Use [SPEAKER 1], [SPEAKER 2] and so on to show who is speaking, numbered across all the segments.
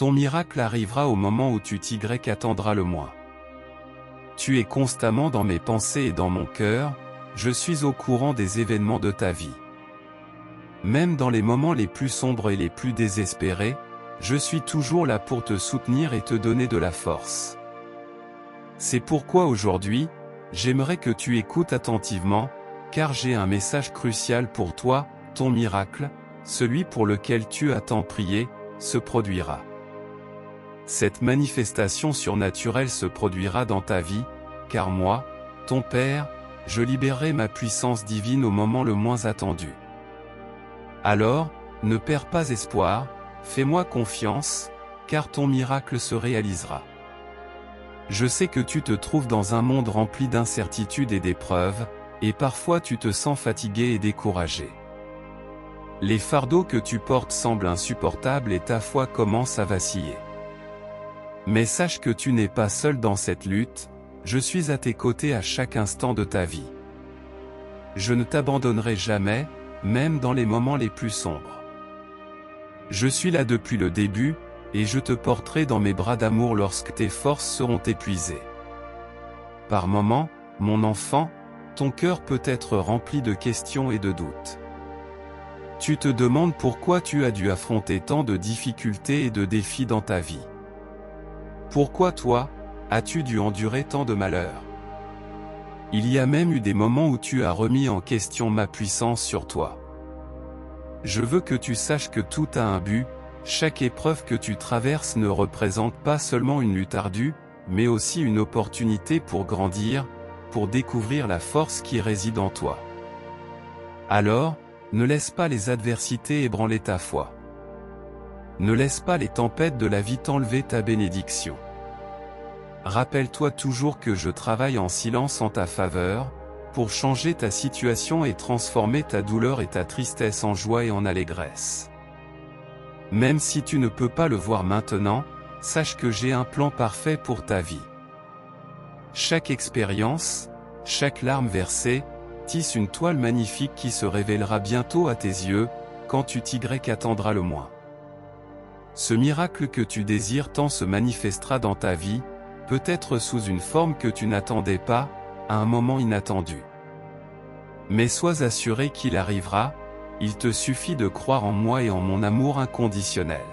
[SPEAKER 1] ton miracle arrivera au moment où tu attendras le moins. Tu es constamment dans mes pensées et dans mon cœur, je suis au courant des événements de ta vie. Même dans les moments les plus sombres et les plus désespérés, je suis toujours là pour te soutenir et te donner de la force. C'est pourquoi aujourd'hui, j'aimerais que tu écoutes attentivement, car j'ai un message crucial pour toi, ton miracle, celui pour lequel tu as tant prié, se produira. Cette manifestation surnaturelle se produira dans ta vie, car moi, ton Père, je libérerai ma puissance divine au moment le moins attendu. Alors, ne perds pas espoir, fais-moi confiance, car ton miracle se réalisera. Je sais que tu te trouves dans un monde rempli d'incertitudes et d'épreuves, et parfois tu te sens fatigué et découragé. Les fardeaux que tu portes semblent insupportables et ta foi commence à vaciller. Mais sache que tu n'es pas seul dans cette lutte, je suis à tes côtés à chaque instant de ta vie. Je ne t'abandonnerai jamais, même dans les moments les plus sombres. Je suis là depuis le début, et je te porterai dans mes bras d'amour lorsque tes forces seront épuisées. Par moments, mon enfant, ton cœur peut être rempli de questions et de doutes. Tu te demandes pourquoi tu as dû affronter tant de difficultés et de défis dans ta vie. Pourquoi toi, as-tu dû endurer tant de malheurs? Il y a même eu des moments où tu as remis en question ma puissance sur toi. Je veux que tu saches que tout a un but. Chaque épreuve que tu traverses ne représente pas seulement une lutte ardue, mais aussi une opportunité pour grandir, pour découvrir la force qui réside en toi. Alors, ne laisse pas les adversités ébranler ta foi. Ne laisse pas les tempêtes de la vie t'enlever ta bénédiction. Rappelle-toi toujours que je travaille en silence en ta faveur, pour changer ta situation et transformer ta douleur et ta tristesse en joie et en allégresse. Même si tu ne peux pas le voir maintenant, sache que j'ai un plan parfait pour ta vie. Chaque expérience, chaque larme versée, tisse une toile magnifique qui se révélera bientôt à tes yeux, quand tu attendras le moins. Ce miracle que tu désires tant se manifestera dans ta vie, peut-être sous une forme que tu n'attendais pas, à un moment inattendu. Mais sois assuré qu'il arrivera. Il te suffit de croire en moi et en mon amour inconditionnel.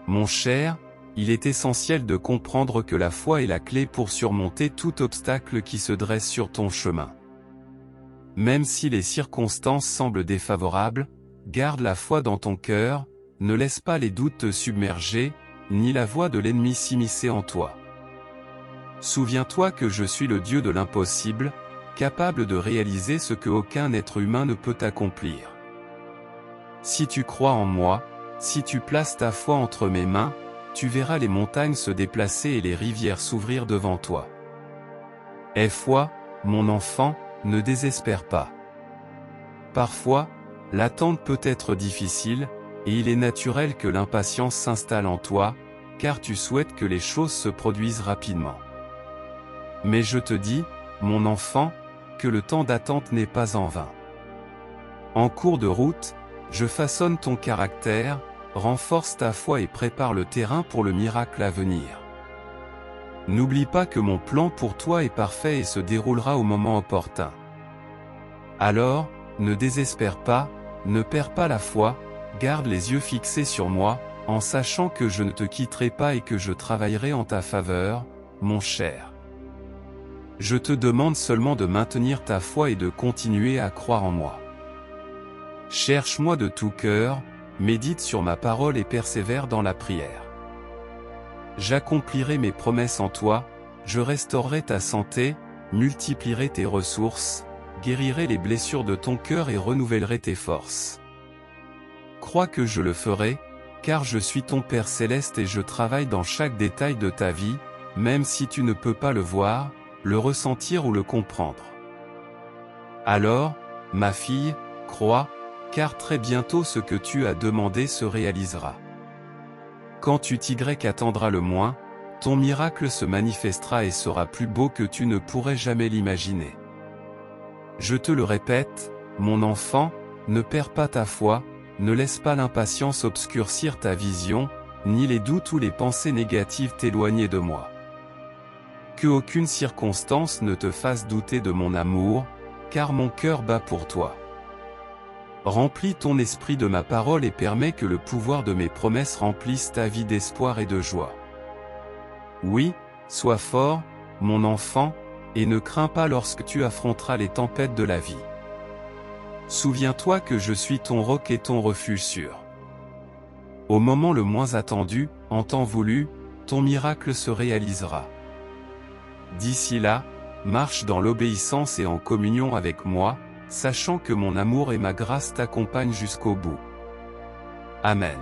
[SPEAKER 1] Mon cher, il est essentiel de comprendre que la foi est la clé pour surmonter tout obstacle qui se dresse sur ton chemin. Même si les circonstances semblent défavorables, garde la foi dans ton cœur, ne laisse pas les doutes te submerger, ni la voix de l'ennemi s'immiscer en toi. Souviens-toi que je suis le Dieu de l'impossible, capable de réaliser ce que aucun être humain ne peut accomplir. Si tu crois en moi, si tu places ta foi entre mes mains, tu verras les montagnes se déplacer et les rivières s'ouvrir devant toi. Aie foi, mon enfant, ne désespère pas. Parfois, l'attente peut être difficile, et il est naturel que l'impatience s'installe en toi, car tu souhaites que les choses se produisent rapidement. Mais je te dis, mon enfant, que le temps d'attente n'est pas en vain. En cours de route, je façonne ton caractère, renforce ta foi et prépare le terrain pour le miracle à venir. N'oublie pas que mon plan pour toi est parfait et se déroulera au moment opportun. Alors, ne désespère pas, ne perds pas la foi, garde les yeux fixés sur moi, en sachant que je ne te quitterai pas et que je travaillerai en ta faveur, mon cher. Je te demande seulement de maintenir ta foi et de continuer à croire en moi. Cherche-moi de tout cœur, médite sur ma parole et persévère dans la prière. J'accomplirai mes promesses en toi, je restaurerai ta santé, multiplierai tes ressources, guérirai les blessures de ton cœur et renouvellerai tes forces. Crois que je le ferai, car je suis ton Père céleste et je travaille dans chaque détail de ta vie, même si tu ne peux pas le voir, le ressentir ou le comprendre. Alors, ma fille, crois, car très bientôt ce que tu as demandé se réalisera. Quand tu attendras le moins, ton miracle se manifestera et sera plus beau que tu ne pourrais jamais l'imaginer. Je te le répète, mon enfant, ne perds pas ta foi, ne laisse pas l'impatience obscurcir ta vision, ni les doutes ou les pensées négatives t'éloigner de moi. Que aucune circonstance ne te fasse douter de mon amour, car mon cœur bat pour toi. Remplis ton esprit de ma parole et permets que le pouvoir de mes promesses remplisse ta vie d'espoir et de joie. Oui, sois fort, mon enfant, et ne crains pas lorsque tu affronteras les tempêtes de la vie. Souviens-toi que je suis ton roc et ton refuge sûr. Au moment le moins attendu, en temps voulu, ton miracle se réalisera. D'ici là, marche dans l'obéissance et en communion avec moi, sachant que mon amour et ma grâce t'accompagnent jusqu'au bout. Amen.